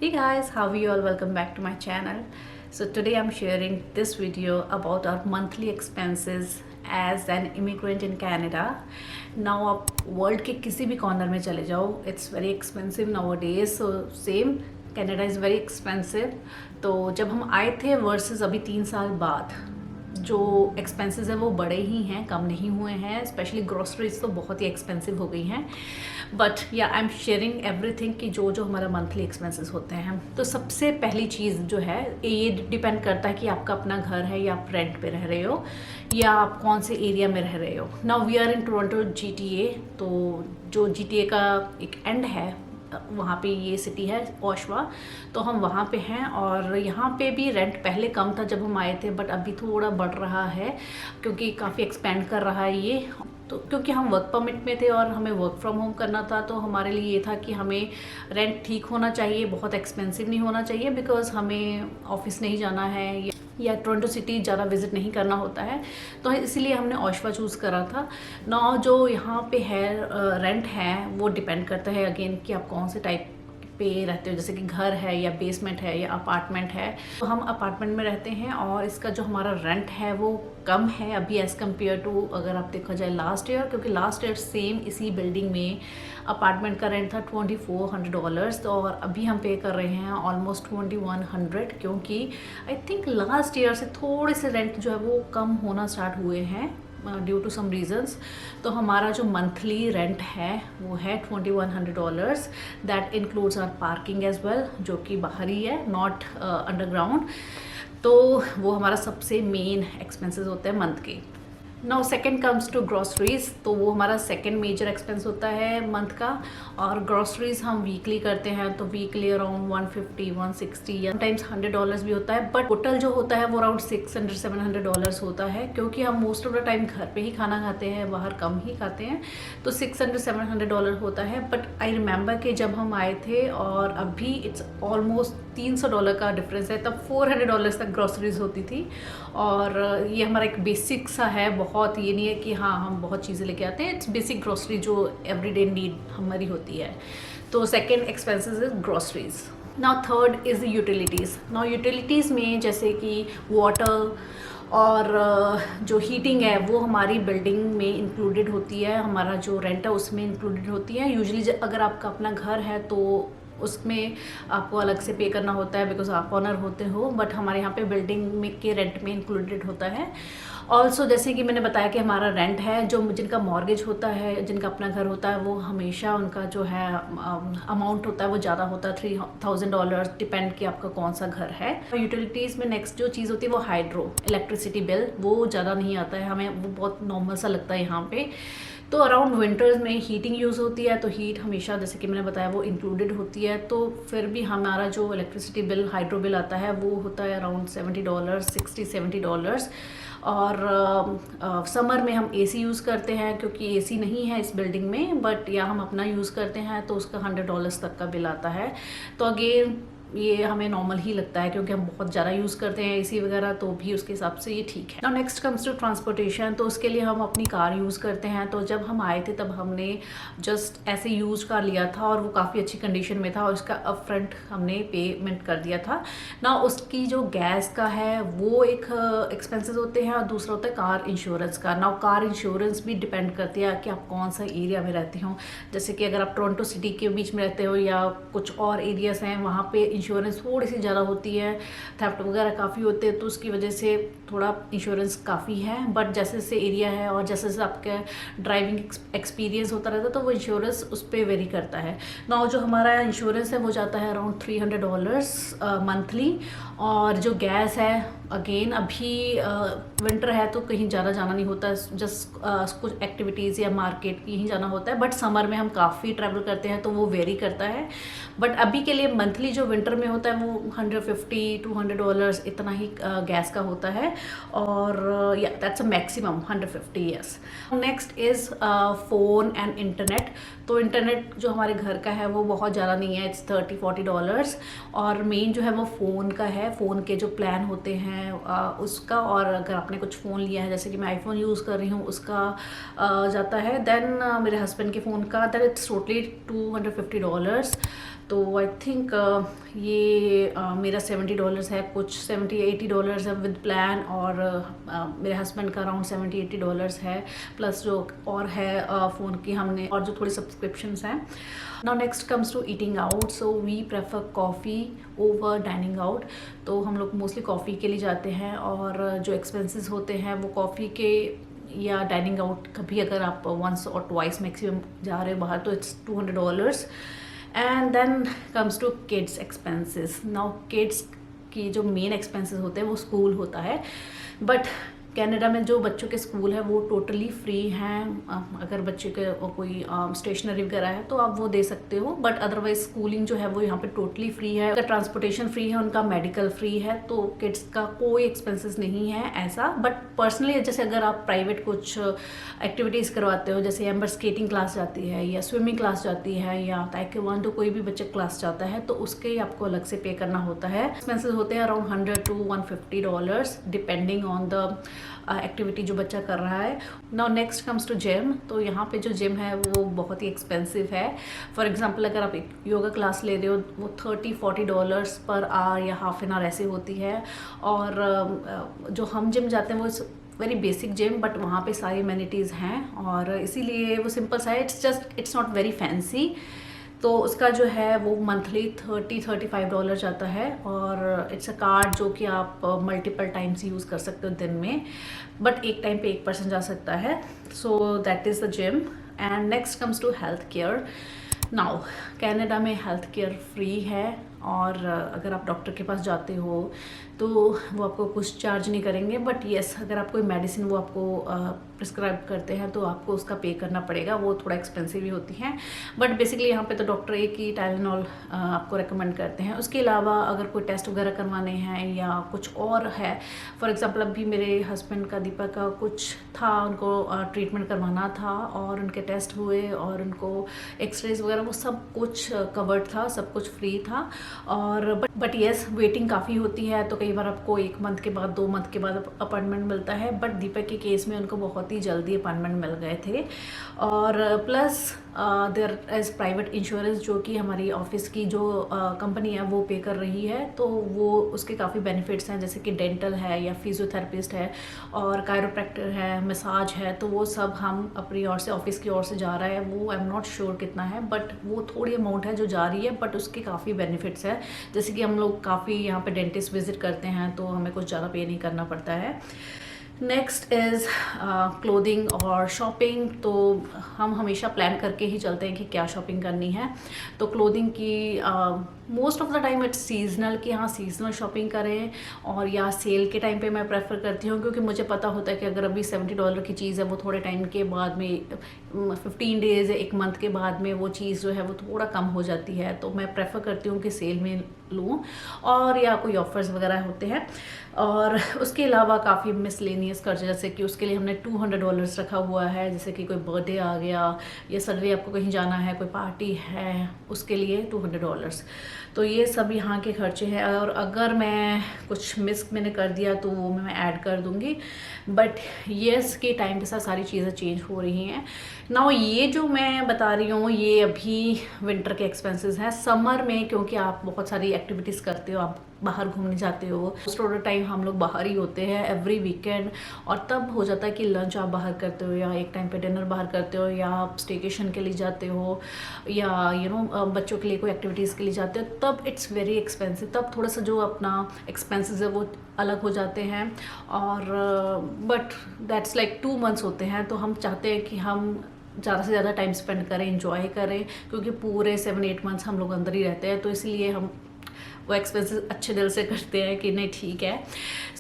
Hey guys, how are you all? Welcome back to my channel. So today I'm sharing this video about our monthly expenses as an immigrant in Canada. Now आप world के किसी भी corner में चले जाओ, it's very expensive nowadays. So same, Canada is very expensive. तो जब हम आए थे वर्सेस अभी 3 साल बाद जो एक्सपेंसेस है वो बड़े ही हैं, कम नहीं हुए हैं. स्पेशली ग्रोसरीज तो बहुत ही एक्सपेंसिव हो गई हैं. बट या आई एम शेयरिंग एवरीथिंग कि जो जो हमारा मंथली एक्सपेंसेस होते हैं. तो सबसे पहली चीज़ जो है ये डिपेंड करता है कि आपका अपना घर है या आप रेंट पे रह रहे हो या आप कौन से एरिया में रह रहे हो. Now we are in Toronto GTA. तो जो GTA का एक एंड है वहाँ पे ये सिटी है ओशवा, तो हम वहाँ पे हैं. और यहाँ पे भी रेंट पहले कम था जब हम आए थे, बट अभी थोड़ा बढ़ रहा है क्योंकि काफ़ी एक्सपेंड कर रहा है ये. तो क्योंकि हम वर्क परमिट में थे और हमें वर्क फ्रॉम होम करना था, तो हमारे लिए ये था कि हमें रेंट ठीक होना चाहिए, बहुत एक्सपेंसिव नहीं होना चाहिए, बिकॉज हमें ऑफिस नहीं जाना है या टोरंटो सिटी ज़्यादा विजिट नहीं करना होता है. तो इसीलिए हमने ओशवा चूज़ करा था. नाउ जो यहाँ पे है रेंट है वो डिपेंड करता है अगेन कि आप कौन से टाइप पे रहते हो, जैसे कि घर है या बेसमेंट है या अपार्टमेंट है. तो हम अपार्टमेंट में रहते हैं और इसका जो हमारा रेंट है वो कम है अभी एज़ कम्पेयर टू अगर आप देखा जाए लास्ट ईयर, क्योंकि लास्ट ईयर सेम इसी बिल्डिंग में अपार्टमेंट का रेंट था $2400 और अभी हम पे कर रहे हैं ऑलमोस्ट 2100, क्योंकि आई थिंक लास्ट ईयर से थोड़े से रेंट जो है वो कम होना स्टार्ट हुए हैं ड्यू टू सम रीजंस. तो हमारा जो मंथली रेंट है वो है $2100. That includes our parking as well, जो कि बाहर ही है, नॉट अंडरग्राउंड. तो वो हमारा सबसे मेन एक्सपेंसेस होते हैं मंथ के. Now second comes to groceries. तो वो हमारा सेकेंड मेजर एक्सपेंस होता है मंथ का. और ग्रॉसरीज हम वीकली करते हैं, तो वीकली अराउंड 150 160 या टाइम्स $100 भी होता है. बट टोटल जो होता है वो अराउंड $600-700 होता है, क्योंकि हम मोस्ट ऑफ द टाइम घर पे ही खाना खाते हैं, बाहर कम ही खाते हैं. तो $600-700 होता है. बट आई रिमेंबर कि जब हम आए थे और अभी इट्स ऑलमोस्ट $300 का डिफरेंस है, तब $400 तक ग्रॉसरीज होती थी. और ये हमारा एक बेसिक सा है, बहुत ये नहीं है कि हाँ हम बहुत चीज़ें लेके आते हैं. इट्स बेसिक ग्रॉसरी जो एवरीडे नीड हमारी होती है. तो second expenses is groceries. Now third is utilities. Now utilities में जैसे कि वाटर और जो हीटिंग है वो हमारी बिल्डिंग में इंक्लूडेड होती है, हमारा जो रेंट है उसमें इंक्लूडेड होती है. यूजुअली अगर आपका अपना घर है तो उसमें आपको अलग से पे करना होता है बिकॉज आप ऑनर होते हो, बट हमारे यहाँ पे बिल्डिंग में के रेंट में इंक्लूडेड होता है. ऑल्सो जैसे कि मैंने बताया कि हमारा रेंट है, जो जिनका मॉर्गेज होता है, जिनका अपना घर होता है, वो हमेशा उनका जो है अमाउंट होता है वो ज़्यादा होता है, $3000, डिपेंड कि आपका कौन सा घर है. यूटिलिटीज़ में नेक्स्ट जो चीज़ होती है वो हाइड्रो इलेक्ट्रिसिटी बिल, वो ज़्यादा नहीं आता है हमें, वो बहुत नॉर्मल सा लगता है यहाँ पे. तो अराउंड विंटर्स में हीटिंग यूज़ होती है, तो हीट हमेशा जैसे कि मैंने बताया वो इंक्लूडेड होती है. तो फिर भी हमारा जो इलेक्ट्रिसिटी बिल हाइड्रो बिल आता है वो होता है अराउंड $70, $60-70. और समर में हम AC यूज़ करते हैं, क्योंकि AC नहीं है इस बिल्डिंग में, बट या हम अपना यूज़ करते हैं तो उसका $100 तक का बिल आता है. तो अगेन ये हमें नॉर्मल ही लगता है, क्योंकि हम बहुत ज़्यादा यूज़ करते हैं AC वगैरह, तो भी उसके हिसाब से ये ठीक है. Now next comes to transportation. तो उसके लिए हम अपनी कार यूज़ करते हैं. तो जब हम आए थे तब हमने जस्ट ऐसे यूज़ कार लिया था और वो काफ़ी अच्छी कंडीशन में था और उसका अप फ्रंट हमने पेमेंट कर दिया था. ना उसकी जो गैस का है वो एक एक्सपेंसेस होते हैं और दूसरा होता है कार इंश्योरेंस का. नाउ कार इंश्योरेंस भी डिपेंड करती है कि आप कौन सा एरिया में रहते हो. जैसे कि अगर आप टोरंटो सिटी के बीच में रहते हो या कुछ और एरियाज हैं, वहाँ पे इंश्योरेंस थोड़ी सी ज़्यादा होती है, थेफ्ट वगैरह काफ़ी होते हैं, तो उसकी वजह से थोड़ा इंश्योरेंस काफ़ी है. बट जैसे जैसे एरिया है और जैसे जैसे आपका ड्राइविंग एक्सपीरियंस होता रहता है, तो वो इंश्योरेंस उस पर वेरी करता है. नाउ जो हमारा इंश्योरेंस है वो जाता है अराउंड $300 मंथली. और जो गैस है अगेन अभी विंटर है तो कहीं ज़्यादा जाना नहीं होता, जस्ट कुछ एक्टिविटीज़ या मार्केट यहीं जाना होता है. बट समर में हम काफ़ी ट्रैवल करते हैं तो वो वेरी करता है. बट अभी के लिए मंथली जो विंटर में होता है वो $150-200 इतना ही गैस का होता है. और या that's a maximum $150. Yes. Next is phone and internet. तो इंटरनेट जो हमारे घर का है वो बहुत ज़्यादा नहीं है, इट्स $30-40। और मेन जो है वो फ़ोन का है, फ़ोन के जो प्लान होते हैं उसका। और अगर आपने कुछ फ़ोन लिया है, जैसे कि मैं आईफोन यूज़ कर रही हूँ, उसका जाता है। देन मेरे हस्बैंड के फ़ोन का, दैट इट्स टोटली $250। तो आई थिंक ये मेरा $70 है, कुछ $70-80 है विद प्लान। और मेरे हस्बैंड का अराउंड $70-80 है, प्लस जो और है फ़ोन की हमने और जो थोड़ी सब्सक्रिप्शंस हैं। Now next comes to eating out. So we prefer coffee over dining out. तो हम लोग मोस्टली कॉफ़ी के लिए जाते हैं, और जो एक्सपेंसेस होते हैं वो कॉफ़ी के या डाइनिंग आउट, कभी अगर आप वंस और ट्वाइस मैक्सिमम जा रहे हो बाहर, तो it's $200। And then comes to kids expenses. Now kids की जो मेन एक्सपेंसेस होते हैं वो स्कूल होता है, बट कनाडा में जो बच्चों के स्कूल है वो टोटली फ्री हैं। अगर बच्चे के कोई स्टेशनरी वगैरह है तो आप वो दे सकते हो, बट अदरवाइज स्कूलिंग जो है वो यहाँ पे टोटली फ्री है। अगर ट्रांसपोर्टेशन फ्री है, उनका मेडिकल फ्री है, तो किड्स का कोई एक्सपेंसेस नहीं है ऐसा। बट पर्सनली जैसे अगर आप प्राइवेट कुछ एक्टिविटीज़ करवाते हो, जैसे एम्बर स्केटिंग क्लास जाती है या स्विमिंग क्लास जाती है या ताइक्वांडो कोई भी बच्चा क्लास जाता है, तो उसके आपको अलग से पे करना होता है। एक्सपेंसेस होते हैं around $100 to $150 depending on the activity जो बच्चा कर रहा है। Now next comes to gym. तो यहाँ पे जो जिम है वो बहुत ही एक्सपेंसिव है। फॉर एग्जांपल अगर आप एक योगा क्लास ले रहे हो, वो $30-40 पर आवर या हाफ एन आवर ऐसे होती है। और जो हम जिम जाते हैं वो वेरी बेसिक जिम, बट वहाँ पे सारी एमेनिटीज़ हैं, और इसीलिए वो सिंपल सा है। It's not very fancy. तो उसका जो है वो मंथली $30-35 जाता है, और इट्स अ कार्ड जो कि आप मल्टीपल टाइम्स यूज़ कर सकते हो दिन में, बट एक टाइम पे एक पर्सन जा सकता है। So that is the gym. And next comes to health care. Now Canada में हेल्थ केयर फ्री है, और अगर आप डॉक्टर के पास जाते हो तो वो आपको कुछ चार्ज नहीं करेंगे, बट येस अगर आप कोई मेडिसिन वो आपको प्रिस्क्राइब करते हैं तो आपको उसका पे करना पड़ेगा, वो थोड़ा एक्सपेंसिव ही होती हैं। बट बेसिकली यहाँ पे तो डॉक्टर एक ही टाइलेनॉल आपको रेकमेंड करते हैं। उसके अलावा अगर कोई टेस्ट वगैरह करवाने हैं या कुछ और है, फॉर एग्जांपल अभी मेरे हस्बैंड का, दीपक का कुछ था, उनको ट्रीटमेंट करवाना था, और उनके टेस्ट हुए और उनको एक्सरेज वगैरह वो सब कुछ कवर्ड था, सब कुछ फ्री था। और बट येस वेटिंग काफ़ी होती है, तो कई बार आपको 1 मंथ के बाद 2 मंथ के बाद अपॉइंटमेंट मिलता है। बट दीपक के केस में उनको बहुत ही जल्दी अपॉइंटमेंट मिल गए थे। और plus there is private insurance जो कि हमारी ऑफिस की जो कंपनी है वो पे कर रही है, तो वो उसके काफ़ी बेनिफिट्स हैं, जैसे कि डेंटल है या फिजियोथेरेपिस्ट है और कायरोप्रैक्टर है, मसाज है, तो वो सब हम अपनी ओर से, ऑफिस की ओर से जा रहा है। वो आई एम नॉट श्योर कितना है, बट वो थोड़ी अमाउंट है जो जा रही है, बट उसके काफ़ी बेनिफिट्स है। जैसे कि हम लोग काफ़ी यहाँ पे डेंटिस्ट विजिट करते हैं तो हमें कुछ ज़्यादा पे नहीं करना पड़ता है। नेक्स्ट इज़ क्लोथिंग और शॉपिंग। तो हम हमेशा प्लान करके ही चलते हैं कि क्या शॉपिंग करनी है। तो क्लोथिंग की most of the time it's seasonal, कि हाँ सीजनल शॉपिंग करें, और या सेल के टाइम पे मैं प्रेफर करती हूँ, क्योंकि मुझे पता होता है कि अगर अभी $70 की चीज़ है वो थोड़े टाइम के बाद में 15 डेज़ या 1 मंथ के बाद में वो चीज़ जो है वो थोड़ा कम हो जाती है। तो मैं प्रेफर करती हूँ कि सेल में लूँ, और या कोई ऑफर्स वगैरह होते हैं। और उसके अलावा काफ़ी मिसलेनियस खर्चे, जैसे कि उसके लिए हमने $200 रखा हुआ है, जैसे कि कोई बर्थडे आ गया या सडनली आपको कहीं जाना है, कोई पार्टी है, उसके लिए $200। तो ये सब यहाँ के खर्चे हैं, और अगर मैं कुछ मिस मैंने कर दिया तो वो मैं ऐड कर दूँगी। बट येस के टाइम के साथ सारी चीज़ें चेंज हो रही हैं। नाउ ये जो मैं बता रही हूँ ये अभी विंटर के एक्सपेंसेस हैं। समर में क्योंकि आप बहुत सारी एक्टिविटीज़ करते हो, आप बाहर घूमने जाते हो, मोस्ट ऑफ द टाइम हम लोग बाहर ही होते हैं एवरी वीकेंड, और तब हो जाता है कि लंच आप बाहर करते हो, या एक टाइम पे डिनर बाहर करते हो, या आप स्टेकेशन के लिए जाते हो, या बच्चों के लिए कोई एक्टिविटीज़ के लिए जाते हो, तब इट्स वेरी एक्सपेंसिव। तब थोड़ा सा जो अपना एक्सपेंसेस है वो अलग हो जाते हैं। और बट दैट्स लाइक 2 मंथ्स होते हैं, तो हम चाहते हैं कि हम ज़्यादा से ज़्यादा टाइम स्पेंड करें, एंजॉय करें, क्योंकि पूरे 7-8 मंथ्स हम लोग अंदर ही रहते हैं, तो इसलिए हम वो एक्सपेंसेस अच्छे दिल से करते हैं कि नहीं ठीक है।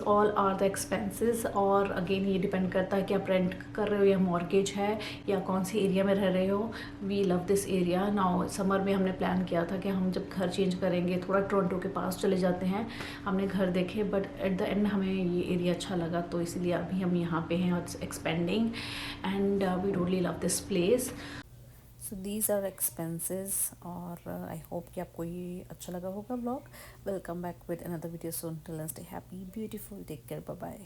All are the expenses. और अगेन ये डिपेंड करता है कि आप रेंट कर रहे हो या मॉर्गेज है या कौन सी एरिया में रह रहे हो। We love this area. Now summer में हमने प्लान किया था कि हम जब घर चेंज करेंगे थोड़ा टोरंटो के पास चले जाते हैं। हमने घर देखे, बट एट द एंड हमें ये एरिया अच्छा लगा, तो इसीलिए अभी हम यहाँ पे हैं, और it's expending and we really love this place. So these are expenses. और आई होप कि आपको ये अच्छा लगा होगा blog. Welcome back with another video soon. Till then stay happy beautiful, take care, bye bye.